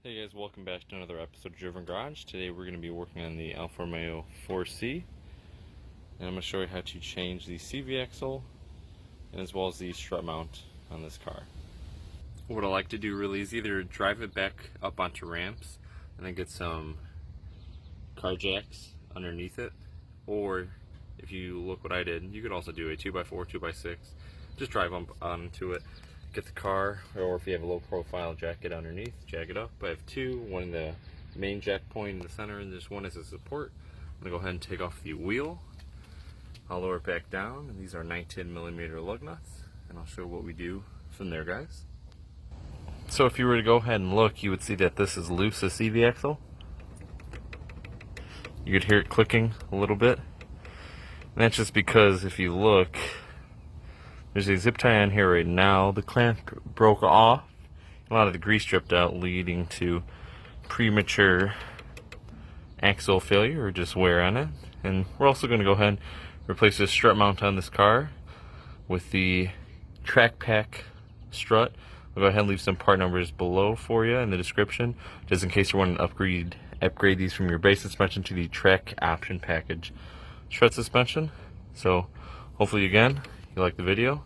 Hey guys, welcome back to another episode of Driven Garage. Today we're going to be working on the Alfa Romeo 4C, and I'm going to show you how to change the CV axle and as well as the strut mount on this car. What I like to do really is either drive it back up onto ramps and then get some car jacks underneath it, or if you look what I did, you could also do a 2x4, 2x6, just drive up onto it. Get the car, or if you have a low profile, jack it underneath, jack it up. I have two, one in the main jack point in the center and just one as a support. I'm going to go ahead and take off the wheel. I'll lower it back down, and these are 19mm lug nuts, and I'll show what we do from there, guys. So if you were to go ahead and look, you would see that this is loose, the CV axle. You could hear it clicking a little bit, and that's just because if you look, there's a zip tie on here right now. The clamp broke off. A lot of the grease dripped out, leading to premature axle failure or just wear on it. And we're also going to go ahead and replace this strut mount on this car with the track pack strut. I'll go ahead and leave some part numbers below for you in the description, just in case you want to upgrade these from your base suspension to the track option package strut suspension. So hopefully again you like the video.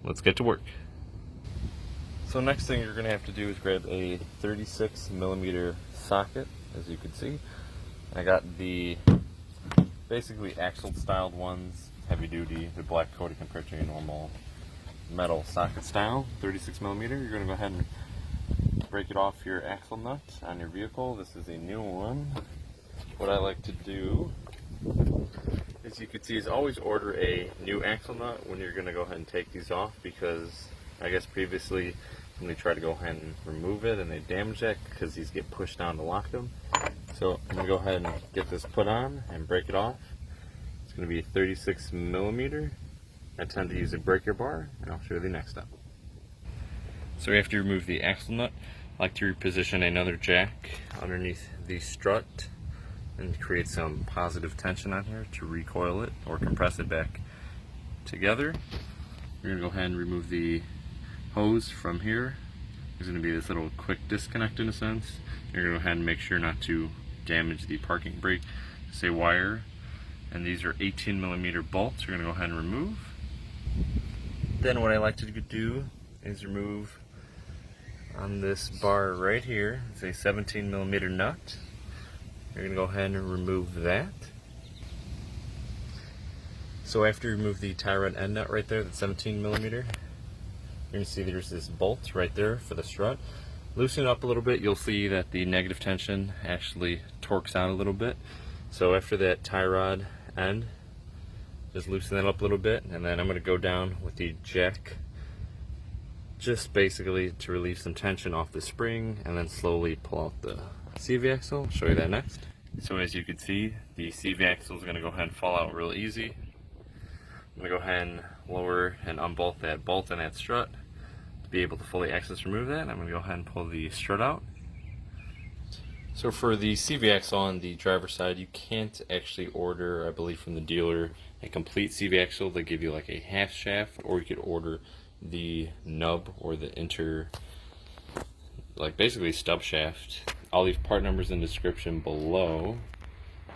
Let's get to work. So next thing you're going to have to do is grab a 36mm socket, as you can see. I got the basically axle styled ones, heavy duty, they're black coated compared to a normal metal socket style. 36mm, you're going to go ahead and break it off your axle nut on your vehicle. This is a new one. What I like to do, as you can see, is always order a new axle nut when you're going to go ahead and take these off, because I guess previously when they try to go ahead and remove it and they damage that because these get pushed down to lock them. So I'm going to go ahead and get this put on and break it off. It's going to be 36mm. I tend to use a breaker bar, and I'll show you the next step. So after you remove the axle nut, I like to reposition another jack underneath the strut and create some positive tension on here to recoil it or compress it back together. We're going to go ahead and remove the hose from here. There's going to be this little quick disconnect in a sense. You're going to go ahead and make sure not to damage the parking brake, say wire. And these are 18mm bolts. We're going to go ahead and remove. Then what I like to do is remove on this bar right here, it's a 17mm nut. You're going to go ahead and remove that. So after you remove the tie rod end nut right there, that's 17mm, you're going to see there's this bolt right there for the strut. Loosen it up a little bit, you'll see that the negative tension actually torques out a little bit. So after that tie rod end, just loosen that up a little bit, and then I'm going to go down with the jack, just basically to relieve some tension off the spring, and then slowly pull out the CV axle. I'll show you that next. So as you can see, the CV axle is going to go ahead and fall out real easy. I'm going to go ahead and lower and unbolt that bolt and that strut to be able to fully access remove that. I'm going to go ahead and pull the strut out. So for the CV axle on the driver's side, you can't actually order, I believe from the dealer, a complete CV axle. They give you like a half shaft, or you could order the nub or the like basically stub shaft. I'll leave part numbers in the description below.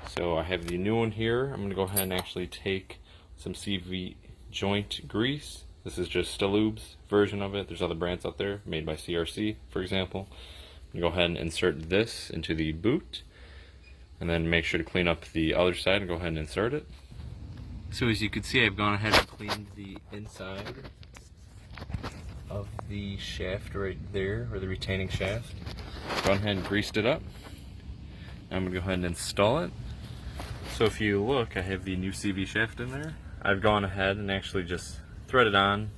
So I have the new one here. I'm going to go ahead and actually take some CV joint grease. This is just Stelube's version of it. There's other brands out there made by CRC, for example. I'm going to go ahead and insert this into the boot, and then make sure to clean up the other side and go ahead and insert it. So as you can see, I've gone ahead and cleaned the inside of the shaft right there, or the retaining shaft. Gone ahead and greased it up. I'm going to go ahead and install it. So if you look, I have the new CV shaft in there. I've gone ahead and actually just threaded on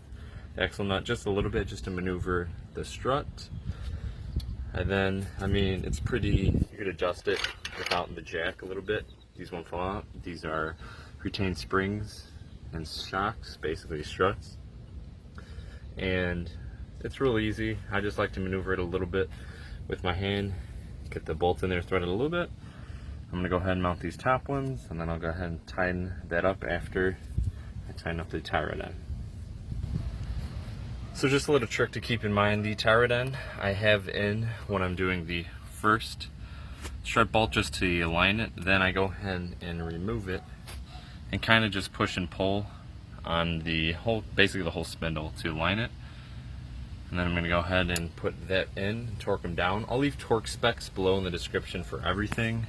the axle nut just a little bit, just to maneuver the strut. And then, I mean, it's pretty, you could adjust it without the jack a little bit. These won't fall out. These are retained springs and shocks, basically struts. And it's real easy. I just like to maneuver it a little bit with my hand, get the bolt in there, thread it a little bit. I'm going to go ahead and mount these top ones, and then I'll go ahead and tighten that up after I tighten up the tie rod end. So just a little trick to keep in mind, the tie rod end I have in when I'm doing the first strut bolt just to align it. Then I go ahead and remove it and kind of just push and pull on the whole, basically the whole spindle to align it. And then I'm going to go ahead and put that in, torque them down. I'll leave torque specs below in the description for everything,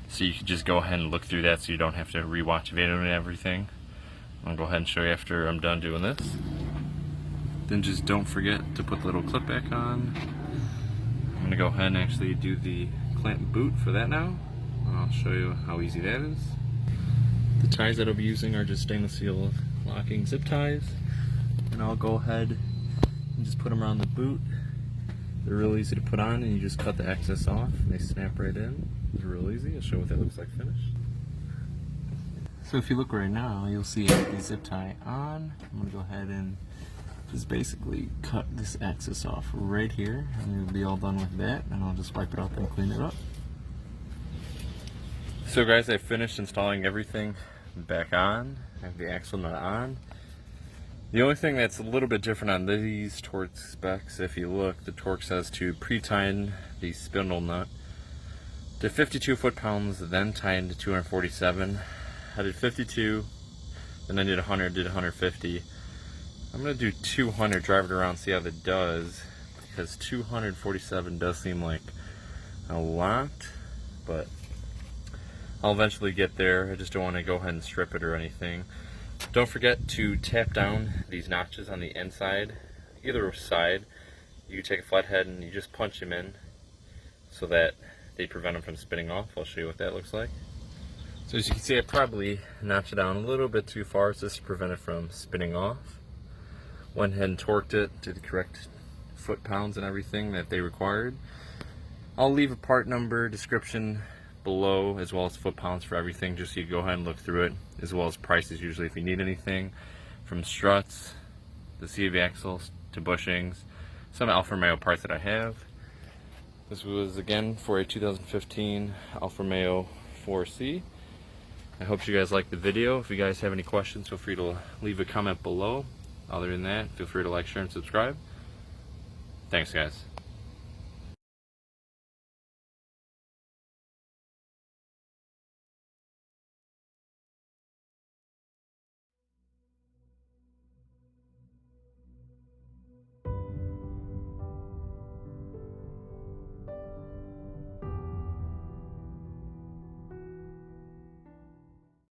so you can just go ahead and look through that so you don't have to rewatch the video and everything. I'll go ahead and show you after I'm done doing this. Then just don't forget to put the little clip back on. I'm going to go ahead and actually do the clamp boot for that now. I'll show you how easy that is. The ties that I'll be using are just stainless steel locking zip ties. And I'll go ahead and just put them around the boot. They're real easy to put on, and you just cut the excess off and they snap right in. It's real easy. I'll show you what that looks like finished. So if you look right now, you'll see the zip tie on. I'm going to go ahead and just basically cut this excess off right here, and you'll be all done with that, and I'll just wipe it up and clean it up. So guys, I finished installing everything back on. I have the axle nut on. The only thing that's a little bit different on these torque specs, if you look, the torque says to pre-tighten the spindle nut to 52 foot-pounds, then tighten to 247. I did 52, then I did 100, did 150. I'm going to do 200, drive it around, see how that does, because 247 does seem like a lot, but I'll eventually get there. I just don't want to go ahead and strip it or anything. Don't forget to tap down these notches on the inside, either side. You take a flathead and you just punch them in so that they prevent them from spinning off. I'll show you what that looks like. So as you can see, I probably notched it down a little bit too far just to prevent it from spinning off. Went ahead and torqued it to the correct foot-pounds and everything that they required. I'll leave a part number description below, as well as foot-pounds for everything, just so you can go ahead and look through it, as well as prices usually if you need anything, from struts, the CV axles, to bushings, some Alfa Romeo parts that I have. This was again for a 2015 Alfa Romeo 4C. I hope you guys liked the video. If you guys have any questions, feel free to leave a comment below. Other than that, feel free to like, share, and subscribe. Thanks guys.